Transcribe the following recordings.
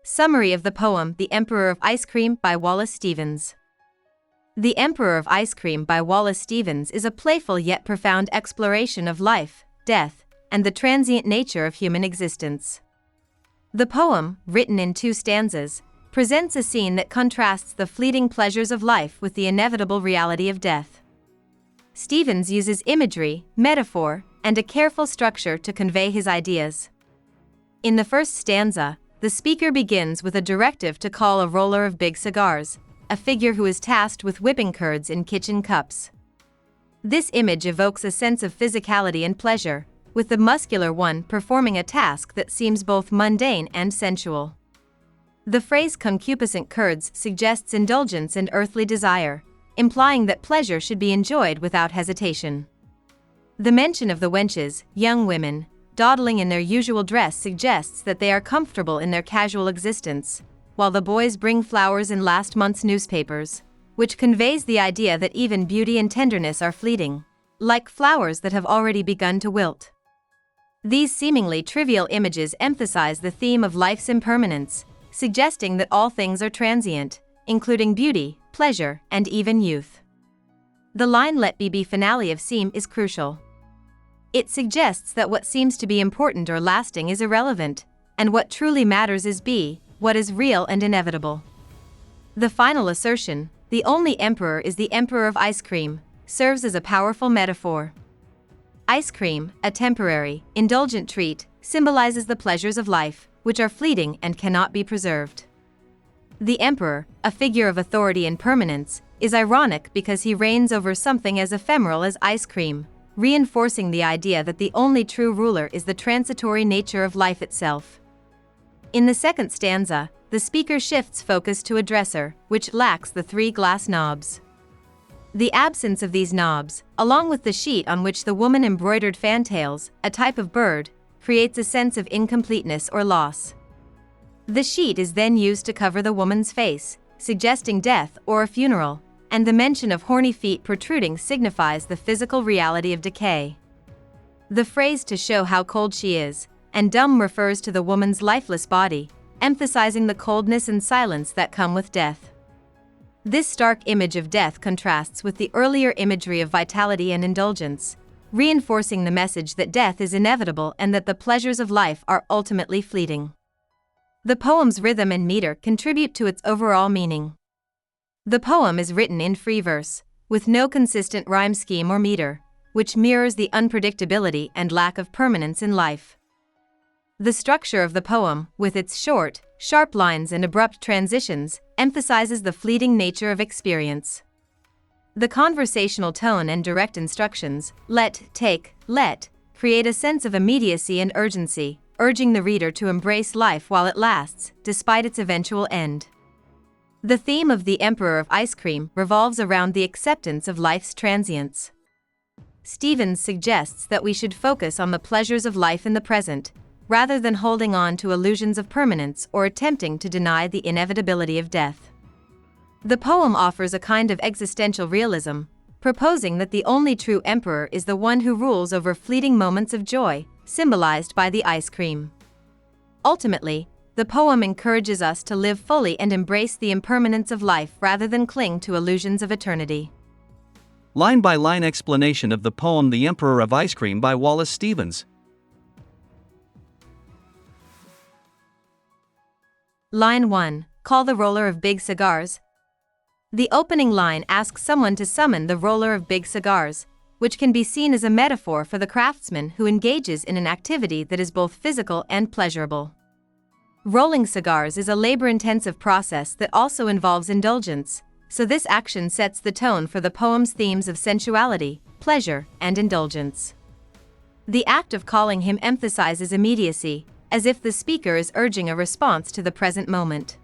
Summary of the poem The Emperor of Ice Cream by Wallace Stevens. The Emperor of Ice Cream by Wallace Stevens is a playful yet profound exploration of life, death, and the transient nature of human existence. The poem, written in 2 stanzas, presents a scene that contrasts the fleeting pleasures of life with the inevitable reality of death. Stevens uses imagery, metaphor, and a careful structure to convey his ideas. In the first stanza, the speaker begins with a directive to call a roller of big cigars, a figure who is tasked with whipping curds in kitchen cups. This image evokes a sense of physicality and pleasure, with the muscular one performing a task that seems both mundane and sensual. The phrase concupiscent curds suggests indulgence and earthly desire, implying that pleasure should be enjoyed without hesitation. The mention of the wenches, young women, dawdling in their usual dress suggests that they are comfortable in their casual existence, while the boys bring flowers in last month's newspapers, which conveys the idea that even beauty and tenderness are fleeting, like flowers that have already begun to wilt. These seemingly trivial images emphasize the theme of life's impermanence, suggesting that all things are transient, including beauty, pleasure, and even youth. The line "Let be finale of seem" is crucial. It suggests that what seems to be important or lasting is irrelevant, and what truly matters is what is real and inevitable. The final assertion, "The only emperor is the emperor of ice cream," serves as a powerful metaphor. Ice cream, a temporary, indulgent treat, symbolizes the pleasures of life, which are fleeting and cannot be preserved. The emperor, a figure of authority and permanence, is ironic because he reigns over something as ephemeral as ice cream, reinforcing the idea that the only true ruler is the transitory nature of life itself. In the second stanza, the speaker shifts focus to a dresser, which lacks the 3 glass knobs. The absence of these knobs, along with the sheet on which the woman embroidered fantails, a type of bird, creates a sense of incompleteness or loss. The sheet is then used to cover the woman's face, suggesting death or a funeral, and the mention of horny feet protruding signifies the physical reality of decay. The phrase "to show how cold she is" and "dumb" refers to the woman's lifeless body, emphasizing the coldness and silence that come with death. This stark image of death contrasts with the earlier imagery of vitality and indulgence, reinforcing the message that death is inevitable and that the pleasures of life are ultimately fleeting. The poem's rhythm and meter contribute to its overall meaning. The poem is written in free verse, with no consistent rhyme scheme or meter, which mirrors the unpredictability and lack of permanence in life. The structure of the poem, with its short, sharp lines and abrupt transitions, emphasizes the fleeting nature of experience. The conversational tone and direct instructions, let, take, let, create a sense of immediacy and urgency, urging the reader to embrace life while it lasts, despite its eventual end. The theme of The Emperor of Ice Cream revolves around the acceptance of life's transience. Stevens suggests that we should focus on the pleasures of life in the present, rather than holding on to illusions of permanence or attempting to deny the inevitability of death. The poem offers a kind of existential realism, proposing that the only true emperor is the one who rules over fleeting moments of joy, symbolized by the ice cream. Ultimately, the poem encourages us to live fully and embrace the impermanence of life rather than cling to illusions of eternity. Line-by-line explanation of the poem The Emperor of Ice Cream by Wallace Stevens. Line 1. Call the roller of big cigars. The opening line asks someone to summon the roller of big cigars, which can be seen as a metaphor for the craftsman who engages in an activity that is both physical and pleasurable. Rolling cigars is a labor-intensive process that also involves indulgence, so this action sets the tone for the poem's themes of sensuality, pleasure, and indulgence. The act of calling him emphasizes immediacy, as if the speaker is urging a response to the present moment.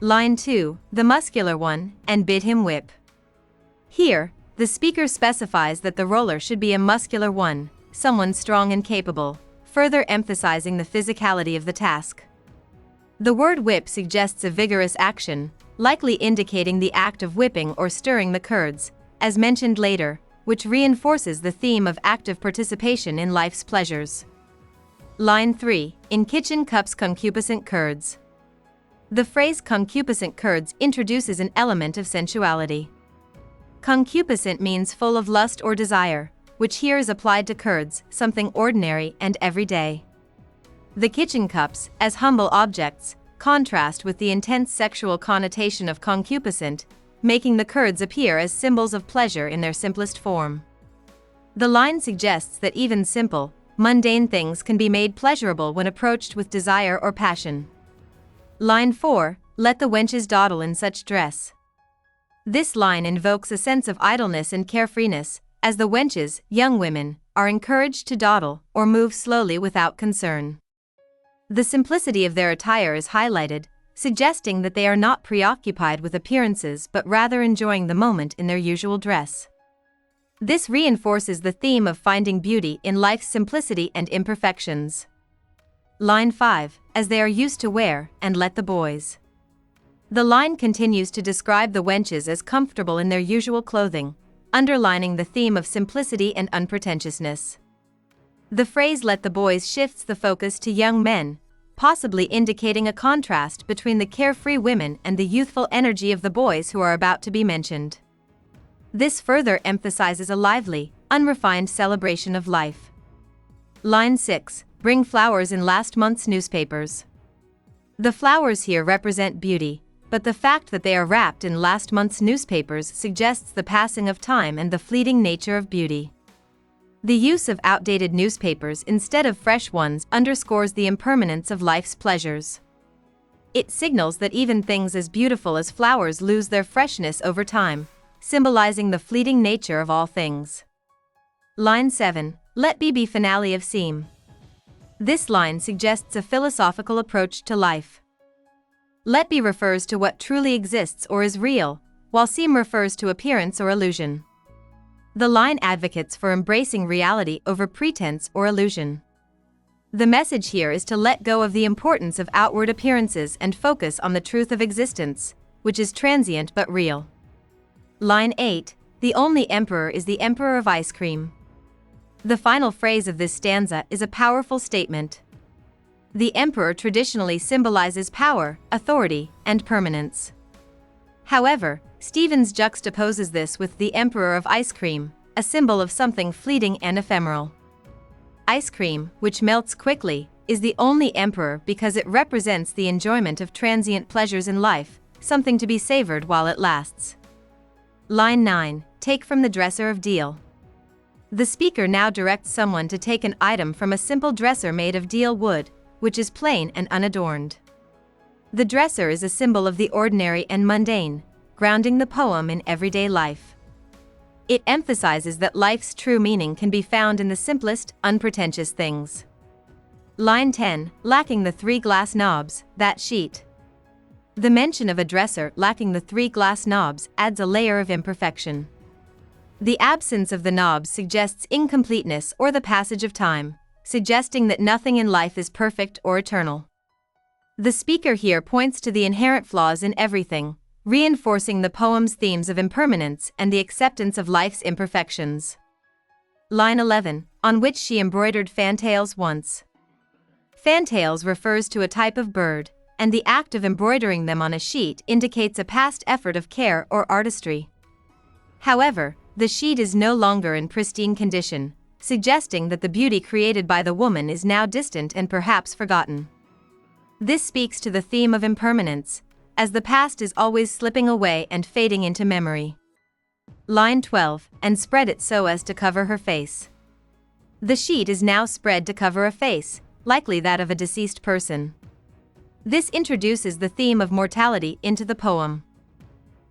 Line 2, the muscular one, and bid him whip. Here, the speaker specifies that the roller should be a muscular one, someone strong and capable, further emphasizing the physicality of the task. The word whip suggests a vigorous action, likely indicating the act of whipping or stirring the curds, as mentioned later, which reinforces the theme of active participation in life's pleasures. Line 3, in kitchen cups concupiscent curds. The phrase concupiscent curds introduces an element of sensuality. Concupiscent means full of lust or desire, which here is applied to curds, something ordinary and everyday. The kitchen cups, as humble objects, contrast with the intense sexual connotation of concupiscent, making the curds appear as symbols of pleasure in their simplest form. The line suggests that even simple, mundane things can be made pleasurable when approached with desire or passion. Line 4, let the wenches dawdle in such dress. This line invokes a sense of idleness and carefreeness, as the wenches, young women, are encouraged to dawdle or move slowly without concern. The simplicity of their attire is highlighted, suggesting that they are not preoccupied with appearances but rather enjoying the moment in their usual dress. This reinforces the theme of finding beauty in life's simplicity and imperfections. Line 5, as they are used to wear, and let the boys. The line continues to describe the wenches as comfortable in their usual clothing, underlining the theme of simplicity and unpretentiousness. The phrase let the boys shifts the focus to young men, possibly indicating a contrast between the carefree women and the youthful energy of the boys who are about to be mentioned. This further emphasizes a lively, unrefined celebration of life. Line 6, bring flowers in last month's newspapers. The flowers here represent beauty, but the fact that they are wrapped in last month's newspapers suggests the passing of time and the fleeting nature of beauty. The use of outdated newspapers instead of fresh ones underscores the impermanence of life's pleasures. It signals that even things as beautiful as flowers lose their freshness over time, symbolizing the fleeting nature of all things. Line 7, let be finale of seem. This line suggests a philosophical approach to life. Let be refers to what truly exists or is real, while seem refers to appearance or illusion. The line advocates for embracing reality over pretense or illusion. The message here is to let go of the importance of outward appearances and focus on the truth of existence, which is transient but real. Line 8, the only emperor is the emperor of ice cream. The final phrase of this stanza is a powerful statement. The emperor traditionally symbolizes power, authority, and permanence. However, Stevens juxtaposes this with the emperor of ice cream, a symbol of something fleeting and ephemeral. Ice cream, which melts quickly, is the only emperor because it represents the enjoyment of transient pleasures in life, something to be savored while it lasts. Line 9, take from the dresser of deal. The speaker now directs someone to take an item from a simple dresser made of deal wood, which is plain and unadorned. The dresser is a symbol of the ordinary and mundane, grounding the poem in everyday life. It emphasizes that life's true meaning can be found in the simplest, unpretentious things. Line 10, lacking the 3 glass knobs, that sheet. The mention of a dresser lacking the 3 glass knobs adds a layer of imperfection. The absence of the knobs suggests incompleteness or the passage of time, suggesting that nothing in life is perfect or eternal. The speaker here points to the inherent flaws in everything, reinforcing the poem's themes of impermanence and the acceptance of life's imperfections. Line 11, on which she embroidered fantails once. Fantails refers to a type of bird, and the act of embroidering them on a sheet indicates a past effort of care or artistry. However, the sheet is no longer in pristine condition, suggesting that the beauty created by the woman is now distant and perhaps forgotten. This speaks to the theme of impermanence, as the past is always slipping away and fading into memory. Line 12, and spread it so as to cover her face. The sheet is now spread to cover a face, likely that of a deceased person. This introduces the theme of mortality into the poem.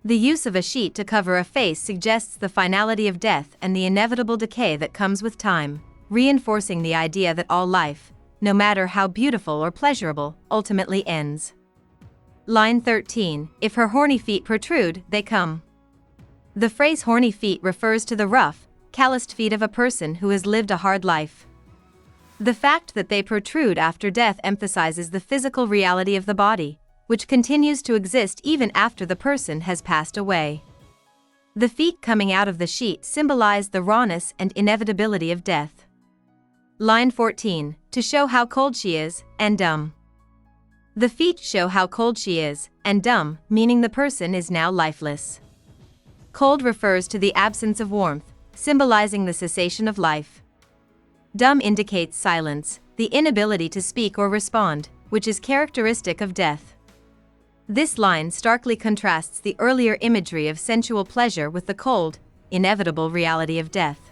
The use of a sheet to cover a face suggests the finality of death and the inevitable decay that comes with time, reinforcing the idea that all life, no matter how beautiful or pleasurable, ultimately ends. Line 13, if her horny feet protrude, they come. The phrase horny feet refers to the rough, calloused feet of a person who has lived a hard life. The fact that they protrude after death emphasizes the physical reality of the body, which continues to exist even after the person has passed away. The feet coming out of the sheet symbolize the rawness and inevitability of death. Line 14, to show how cold she is, and dumb. The feet show how cold she is, and dumb, meaning the person is now lifeless. Cold refers to the absence of warmth, symbolizing the cessation of life. Dumb indicates silence, the inability to speak or respond, which is characteristic of death. This line starkly contrasts the earlier imagery of sensual pleasure with the cold, inevitable reality of death.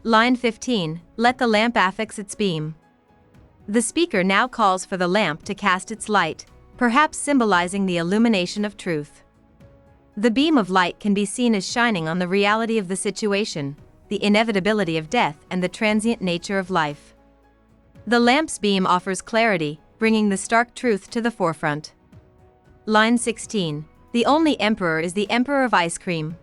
Line 15, let the lamp affix its beam. The speaker now calls for the lamp to cast its light, perhaps symbolizing the illumination of truth. The beam of light can be seen as shining on the reality of the situation, the inevitability of death, and the transient nature of life. The lamp's beam offers clarity, bringing the stark truth to the forefront. Line 16, the only emperor is the emperor of ice cream.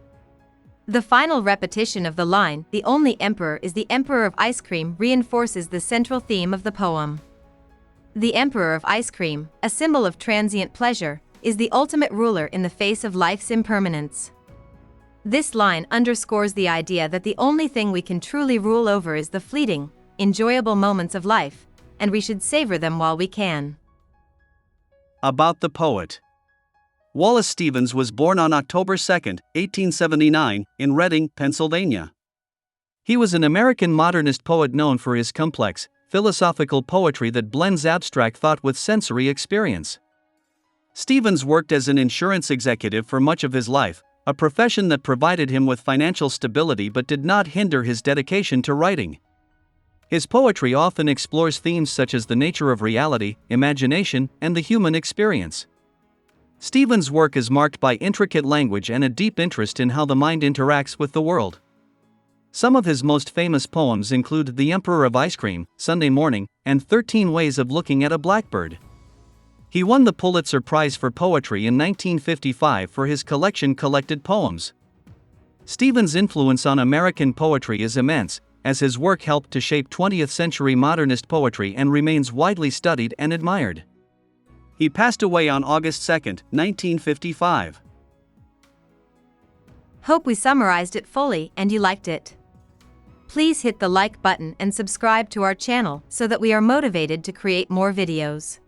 The final repetition of the line, the only emperor is the emperor of ice cream, reinforces the central theme of the poem. The emperor of ice cream, a symbol of transient pleasure, is the ultimate ruler in the face of life's impermanence. This line underscores the idea that the only thing we can truly rule over is the fleeting, enjoyable moments of life, and we should savor them while we can. About the poet. Wallace Stevens was born on October 2, 1879, in Reading, Pennsylvania. He was an American modernist poet known for his complex, philosophical poetry that blends abstract thought with sensory experience. Stevens worked as an insurance executive for much of his life, a profession that provided him with financial stability but did not hinder his dedication to writing. His poetry often explores themes such as the nature of reality, imagination, and the human experience. Stevens' work is marked by intricate language and a deep interest in how the mind interacts with the world. Some of his most famous poems include The Emperor of Ice Cream, Sunday Morning, and 13 Ways of Looking at a Blackbird. He won the Pulitzer Prize for Poetry in 1955 for his collection Collected Poems. Stevens' influence on American poetry is immense, as his work helped to shape 20th-century modernist poetry and remains widely studied and admired. He passed away on August 2, 1955. Hope we summarized it fully and you liked it. Please hit the like button and subscribe to our channel so that we are motivated to create more videos.